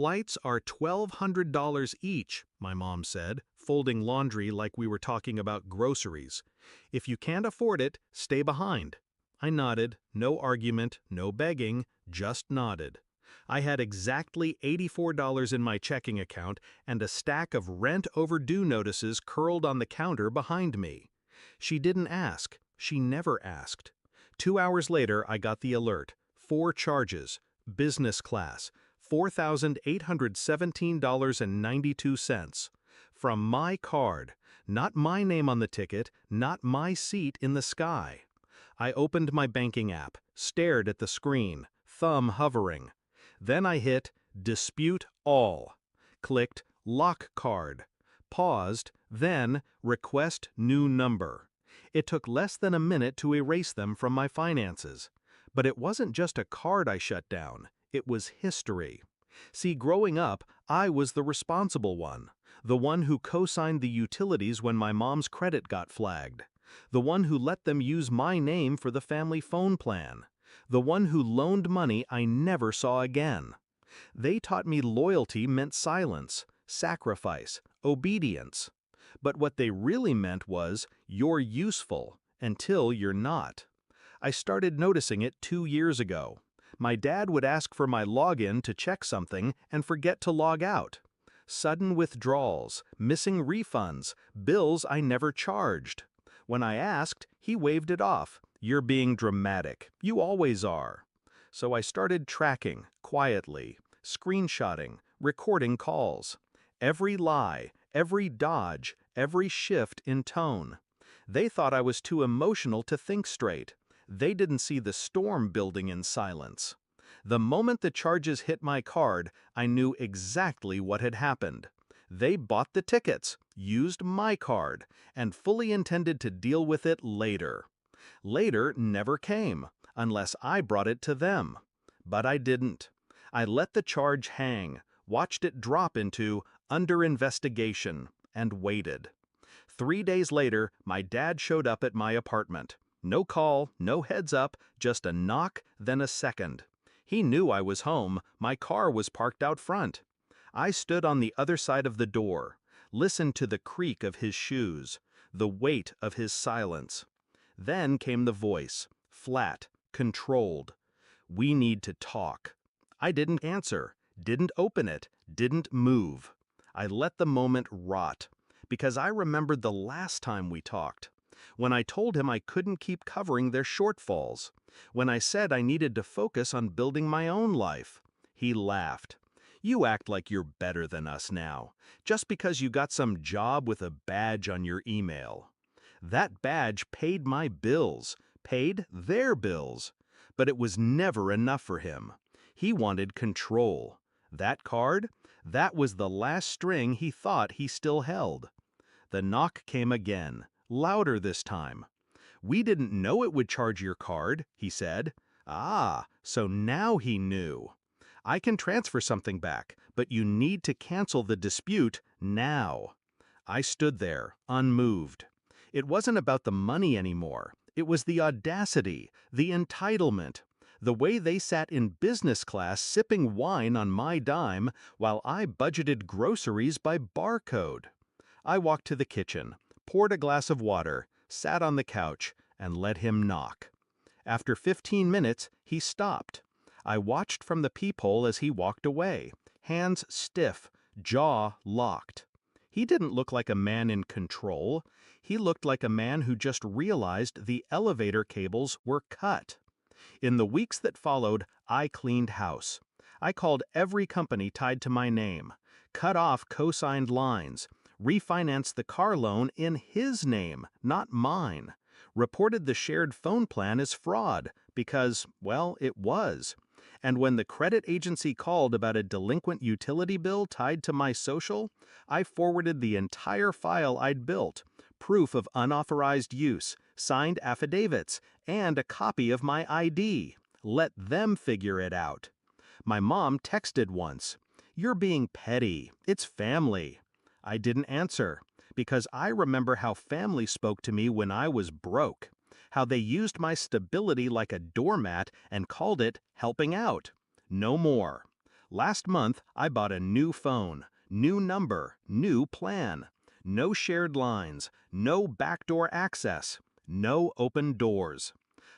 Flights are $1,200 each, my mom said, folding laundry like we were talking about groceries. If you can't afford it, stay behind. I nodded, no argument, no begging, just nodded. I had exactly $84 in my checking account and a stack of rent overdue notices curled on the counter behind me. She didn't ask. She never asked. 2 hours later, I got the alert. 4 charges. Business class. $4,817.92. From my card. Not my name on the ticket, not my seat in the sky. I opened my banking app, stared at the screen, thumb hovering. Then I hit Dispute All. Clicked Lock Card. Paused, then Request New Number. It took less than a minute to erase them from my finances. But it wasn't just a card I shut down. It was history. See, growing up, I was the responsible one. The one who co-signed the utilities when my mom's credit got flagged. The one who let them use my name for the family phone plan. The one who loaned money I never saw again. They taught me loyalty meant silence, sacrifice, obedience. But what they really meant was, you're useful until you're not. I started noticing it 2 years ago. My dad would ask for my login to check something and forget to log out. Sudden withdrawals, missing refunds, bills I never charged. When I asked, he waved it off. You're being dramatic. You always are. So I started tracking, quietly, screenshotting, recording calls. Every lie, every dodge, every shift in tone. They thought I was too emotional to think straight. They didn't see the storm building in silence. The moment the charges hit my card, I knew exactly what had happened. They bought the tickets, used my card, and fully intended to deal with it later. Later never came, unless I brought it to them. But I didn't. I let the charge hang, watched it drop into under investigation, and waited. 3 days later, my dad showed up at my apartment. No call, no heads up, just a knock, then a second. He knew I was home. My car was parked out front. I stood on the other side of the door, listened to the creak of his shoes, the weight of his silence. Then came the voice, flat, controlled. We need to talk. I didn't answer, didn't open it, didn't move. I let the moment rot, because I remembered the last time we talked. When I told him I couldn't keep covering their shortfalls. When I said I needed to focus on building my own life. He laughed. You act like you're better than us now, just because you got some job with a badge on your email. That badge paid my bills, paid their bills. But it was never enough for him. He wanted control. That card? That was the last string he thought he still held. The knock came again, louder this time. We didn't know it would charge your card, he said. Ah, so now he knew. I can transfer something back, but you need to cancel the dispute now. I stood there, unmoved. It wasn't about the money anymore. It was the audacity, the entitlement. The way they sat in business class sipping wine on my dime while I budgeted groceries by barcode. I walked to the kitchen, poured a glass of water, sat on the couch, and let him knock. After 15 minutes, he stopped. I watched from the peephole as he walked away, hands stiff, jaw locked. He didn't look like a man in control. He looked like a man who just realized the elevator cables were cut. In the weeks that followed, I cleaned house. I called every company tied to my name, cut off co-signed lines, refinanced the car loan in his name, not mine, reported the shared phone plan as fraud because, well, it was. And when the credit agency called about a delinquent utility bill tied to my social, I forwarded the entire file I'd built, proof of unauthorized use, signed affidavits, and a copy of my ID. Let them figure it out. My mom texted once, "You're being petty. It's family." I didn't answer, because I remember how family spoke to me when I was broke, how they used my stability like a doormat and called it helping out. No more. Last month, I bought a new phone, new number, new plan. No shared lines, no backdoor access, no open doors.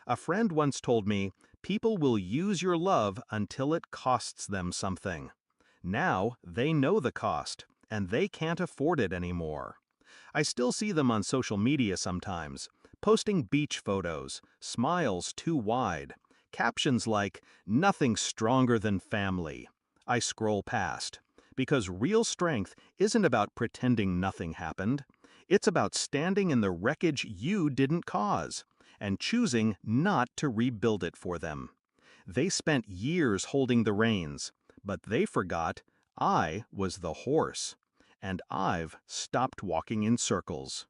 A friend once told me, people will use your love until it costs them something. Now they know the cost, and they can't afford it anymore. I still see them on social media sometimes, posting beach photos, smiles too wide, captions like, "Nothing stronger than family." I scroll past, because real strength isn't about pretending nothing happened. It's about standing in the wreckage you didn't cause, and choosing not to rebuild it for them. They spent years holding the reins, but they forgot I was the horse, and I've stopped walking in circles.